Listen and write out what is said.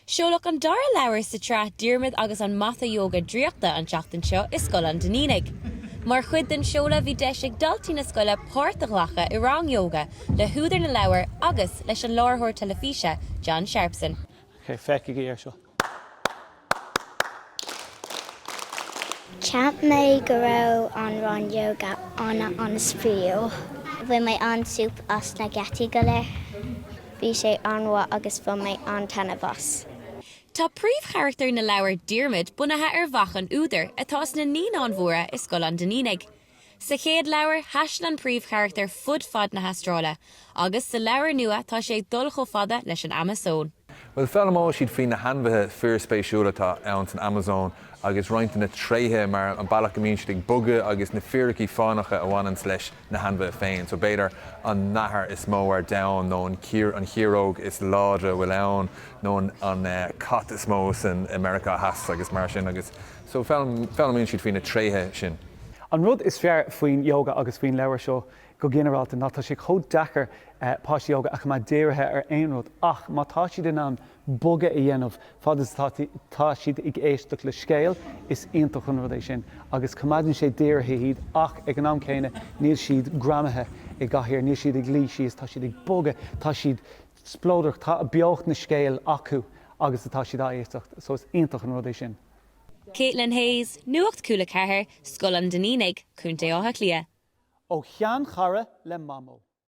Seoladh an dara leabhair sa tra Diarmuid agus an Mata Yoga Draíochta an teachtain seo is scoil an Danínig. Mar chuid den Seoladh bhí deisig daltaí na scoile páirteach lacha i rang yoga le húdar na leabhair agus leis an láithreoir telefíse John Sharpson. Okay, feici go seo. Ceap mé go raibh an rán yoga an sprío. Bhí mé an súp as na gceataí go léir. Bhí sé anmha agus bhí mé an tanna bus. Tá príomh-charachtar na leabhair Diarmuid bunathe ar bhachan údar atá na níon an mhóra is scoil an Danínig. Sa chéad leabhair heisean an príomh-charachtar fud fad na Astráile, agus sa leabhair nua tá sé dul chomh fada leis an Amasóin. Well, fellamó siad faoin na handbheithe fear spéisiúla tá ann an Amasóin agus roinnta na tréithe mar an bailach go mbíonn siad ag bugadh agus na fearchaí fánacha a bhhainann leis na handbheith féin. So beidir an nathair is mó ar domhan nó an chiaróg is láidre bhfuil ann nó an cat is mó san America has agus mar sin agus. So fellamíonn siad faoin na tréithe sin. An rud is fear faoin yoga agus faoin leabhair seo go generalta ná tá sé chomh dechar páistí yoga ach má déirithe ar aon rud ach má tá siad in an buga a dhéanamh fad is tá siad ag éisteach le scéal is iontach an rud é sin agus cumadann sé déirithe iad ach ag an am céine níl siad gramathe i gcathaoir níl siad ag lí síos tá siad ag buga tá siad splódach tá beocht na scéal acu agus tá siad á éisteach so is iontach an rud é sin. Caitlin Hayes, Nuacht Cúla4, scoil an Danínig, cúnta átha clia. Ó chean chara le mamó.